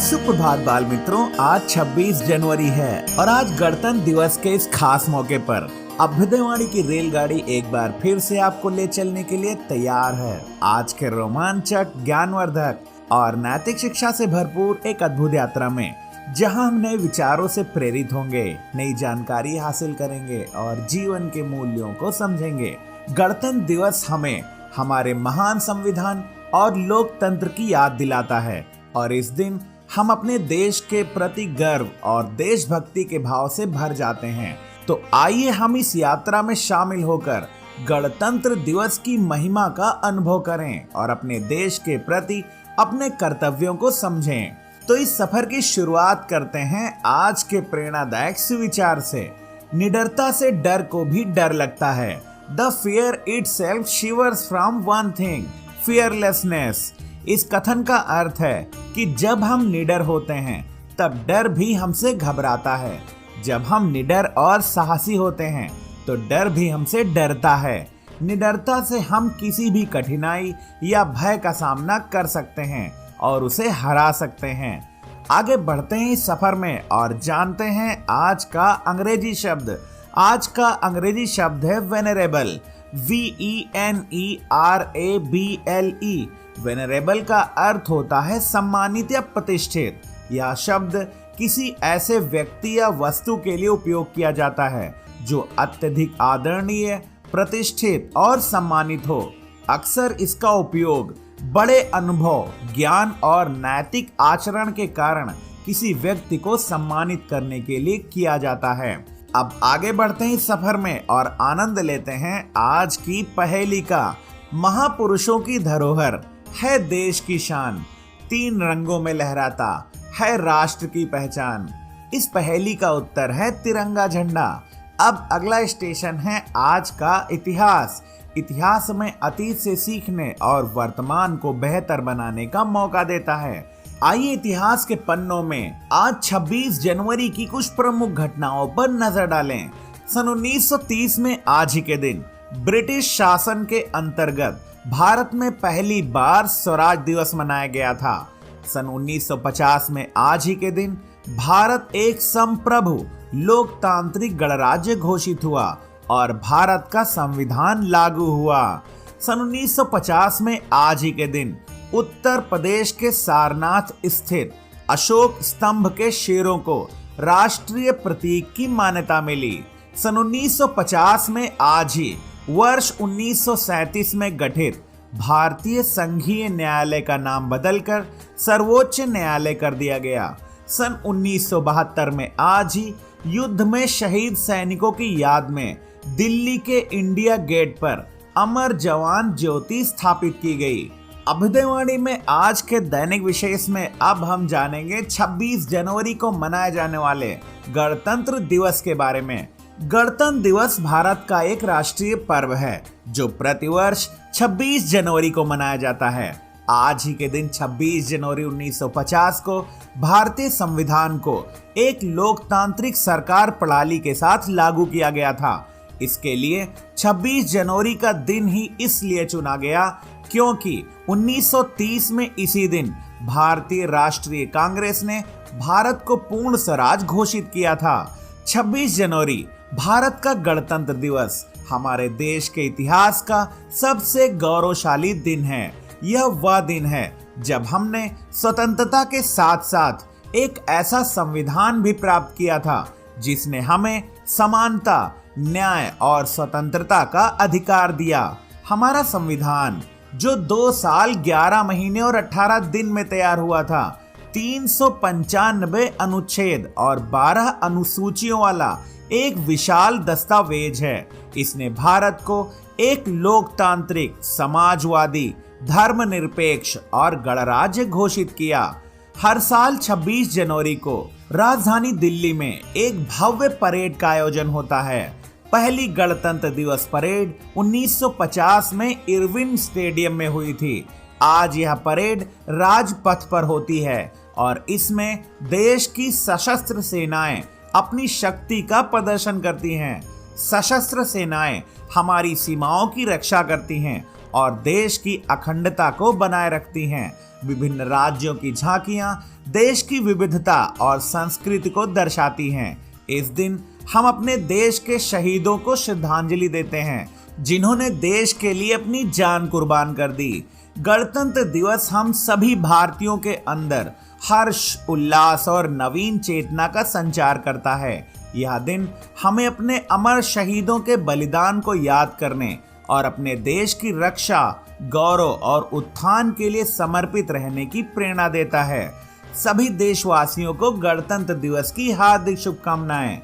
सुप्रभात बाल मित्रों, आज 26 जनवरी है और आज गणतंत्र दिवस के इस खास मौके पर अभ्युदयवाणी की रेलगाड़ी एक बार फिर से आपको ले चलने के लिए तैयार है। आज के रोमांचक, ज्ञानवर्धक और नैतिक शिक्षा से भरपूर एक अद्भुत यात्रा में, जहां हम नए विचारों से प्रेरित होंगे, नई जानकारी हासिल करेंगे और जीवन के मूल्यों को समझेंगे। गणतंत्र दिवस हमें हमारे महान संविधान और लोकतंत्र की याद दिलाता है और इस दिन हम अपने देश के प्रति गर्व और देशभक्ति के भाव से भर जाते हैं। तो आइए हम इस यात्रा में शामिल होकर गणतंत्र दिवस की महिमा का अनुभव करें और अपने देश के प्रति अपने कर्तव्यों को समझें। तो इस सफर की शुरुआत करते हैं आज के प्रेरणादायक सुविचार से। निडरता से डर को भी डर लगता है। The fear itself shivers from one thing, fearlessness। इस कथन का अर्थ है कि जब हम निडर होते हैं तब डर भी हमसे घबराता है। जब हम निडर और साहसी होते हैं तो डर भी हमसे डरता है। निडरता से हम किसी भी कठिनाई या भय का सामना कर सकते हैं और उसे हरा सकते हैं। आगे बढ़ते हैं इस सफर में और जानते हैं आज का अंग्रेजी शब्द। आज का अंग्रेजी शब्द है वेनरेबल, VENERABLE। वेनरेबल का अर्थ होता है सम्मानित या प्रतिष्ठित। यह शब्द किसी ऐसे व्यक्ति या वस्तु के लिए उपयोग किया जाता है जो अत्यधिक आदरणीय, प्रतिष्ठित और सम्मानित हो। अक्सर इसका उपयोग बड़े अनुभव, ज्ञान और नैतिक आचरण के कारण किसी व्यक्ति को सम्मानित करने के लिए किया जाता है। अब आगे बढ़ते हैं इस सफर में और आनंद लेते हैं आज की पहेली का। महापुरुषों की धरोहर है देश की शान, 3 रंगों में लहराता है राष्ट्र की पहचान। इस पहेली का उत्तर है तिरंगा झंडा। अब अगला स्टेशन है आज का इतिहास। इतिहास में अतीत से सीखने और वर्तमान को बेहतर बनाने का मौका देता है। आइए इतिहास के पन्नों में आज 26 जनवरी की कुछ प्रमुख घटनाओं पर नजर डालें। सन 1930 में आज ही के दिन ब्रिटिश शासन के अंतर्गत भारत में पहली बार स्वराज दिवस मनाया गया था। सन 1950 में आज ही के दिन भारत एक संप्रभु लोकतांत्रिक गणराज्य घोषित हुआ और भारत का संविधान लागू हुआ। सन 1950 में आज ही के दिन उत्तर प्रदेश के सारनाथ स्थित अशोक स्तंभ के शेरों को राष्ट्रीय प्रतीक की मान्यता मिली। सन 1950 में आज ही वर्ष 1937 में गठित भारतीय संघीय न्यायालय का नाम बदलकर सर्वोच्च न्यायालय कर दिया गया। सन 1972 में आज ही युद्ध में शहीद सैनिकों की याद में दिल्ली के इंडिया गेट पर अमर जवान ज्योति स्थापित की गई। अभ्युदयवाणी में आज के दैनिक विशेष में अब हम जानेंगे 26 जनवरी को मनाए जाने वाले गणतंत्र दिवस के बारे में। गणतंत्र दिवस भारत का एक राष्ट्रीय पर्व है जो प्रतिवर्ष 26 जनवरी को मनाया जाता है। आज ही के दिन 26 जनवरी 1950 को भारतीय संविधान को एक लोकतांत्रिक सरकार प्रणाली के साथ लागू किया गया था। इसके लिए 26 जनवरी का दिन ही इसलिए चुना गया क्योंकि 1930 में इसी दिन भारतीय राष्ट्रीय कांग्रेस ने भारत को पूर्ण स्वराज घोषित किया था। 26 जनवरी भारत का गणतंत्र दिवस हमारे देश के इतिहास का सबसे गौरवशाली दिन है। यह वह दिन है जब हमने स्वतंत्रता के साथ साथ एक ऐसा संविधान भी प्राप्त किया था जिसने हमें समानता, न्याय और स्वतंत्रता का अधिकार दिया। हमारा संविधान जो 2 साल 11 महीने और 18 दिन में तैयार हुआ था, 395 अनुच्छेद और 12 अनुसूचियों वाला एक विशाल दस्तावेज है। इसने भारत को एक लोकतांत्रिक, समाजवादी, धर्मनिरपेक्ष और गणराज्य घोषित किया। हर साल 26 जनवरी को राजधानी दिल्ली में एक भव्य परेड का आयोजन होता है। पहली गणतंत्र दिवस परेड 1950 में इरविन स्टेडियम में हुई थी। आज यह परेड राजपथ पर होती है और इसमें देश की सशस्त्र सेनाएं अपनी शक्ति का प्रदर्शन करती हैं। सशस्त्र सेनाएं हमारी सीमाओं की रक्षा करती हैं और देश की अखंडता को बनाए रखती हैं। विभिन्न राज्यों की झांकियां देश की विविधता और संस्कृति को दर्शाती हैं। इस दिन हम अपने देश के शहीदों को श्रद्धांजलि देते हैं, जिन्होंने देश के लिए अपनी जान कुर्बान कर दी। गणतंत्र दिवस हम सभी भारतीयों के अंदर हर्ष, उल्लास और नवीन चेतना का संचार करता है। यह दिन हमें अपने अमर शहीदों के बलिदान को याद करने और अपने देश की रक्षा, गौरव और उत्थान के लिए समर्पित रहने की प्रेरणा देता है। सभी देशवासियों को गणतंत्र दिवस की हार्दिक शुभकामनाएं।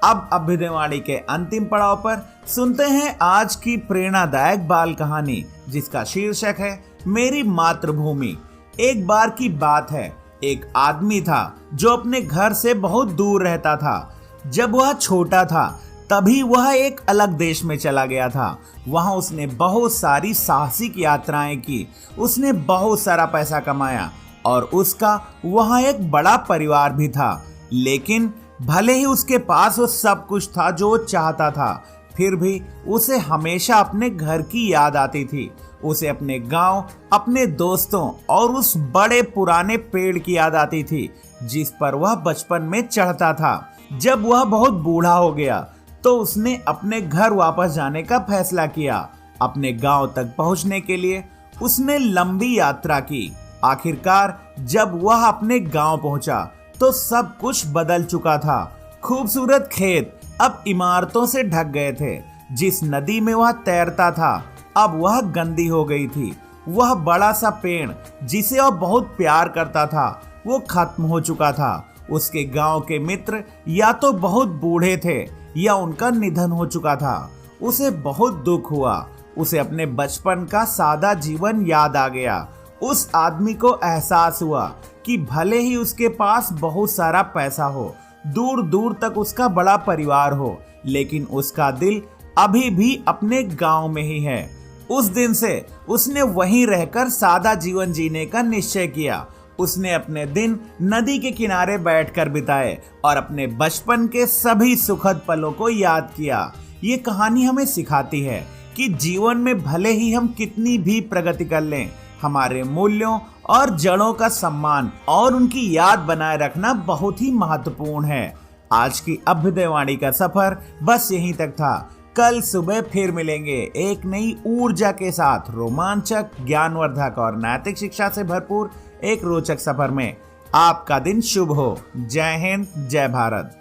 अब अभ्युदयवाणी के अंतिम पड़ाव पर सुनते हैं आज की प्रेरणादायक बाल कहानी, जिसका शीर्षक है मेरी मातृभूमि। एक बार की बात है, एक आदमी था जो अपने घर से बहुत दूर रहता था। जब वह छोटा था तभी वह एक अलग देश में चला गया था। वहां उसने बहुत सारी साहसिक यात्राएं की, उसने बहुत सारा पैसा कमाया और उसका वहां एक बड़ा परिवार भी था। लेकिन भले ही उसके पास वो सब कुछ था जो वो चाहता था, फिर भी उसे हमेशा अपने घर की याद आती थी। उसे अपने गांव, अपने दोस्तों और उस बड़े पुराने पेड़ की याद आती थी जिस पर वह बचपन में चढ़ता था। जब वह बहुत बूढ़ा हो गया तो उसने अपने घर वापस जाने का फैसला किया। अपने गांव तक पहुंचने के लिए उसने लंबी यात्रा की। आखिरकार जब वह अपने गांव पहुंचा तो सब कुछ बदल चुका था। खूबसूरत खेत अब इमारतों से ढक गए थे। जिस नदी में वह तैरता था अब वह गंदी हो गई थी। वह बड़ा सा पेड़ जिसे वह बहुत प्यार करता था वो खत्म हो चुका था। उसके गांव के मित्र या तो बहुत बूढ़े थे या उनका निधन हो चुका था। उसे बहुत दुख हुआ। उसे अपने बचपन का सादा जीवन याद आ गया। उस आदमी को एहसास हुआ कि भले ही उसके पास बहुत सारा पैसा हो, दूर दूर तक उसका बड़ा परिवार हो, लेकिन उसका दिल अभी भी अपने गांव में ही है। उस दिन से उसने वहीं रहकर सादा जीवन जीने का निश्चय किया। उसने अपने दिन नदी के किनारे बैठकर बिताए और अपने बचपन के सभी सुखद पलों को याद किया। ये कहानी हमें सिखाती है कि जीवन में भले ही हम कितनी भी प्रगति कर लें, हमारे मूल्यों और जड़ों का सम्मान और उनकी याद बनाए रखना बहुत ही महत्वपूर्ण है। आज की अभ्युदयवाणी का सफर बस यहीं तक था। कल सुबह फिर मिलेंगे एक नई ऊर्जा के साथ, रोमांचक, ज्ञानवर्धक और नैतिक शिक्षा से भरपूर एक रोचक सफर में। आपका दिन शुभ हो। जय हिंद, जय भारत।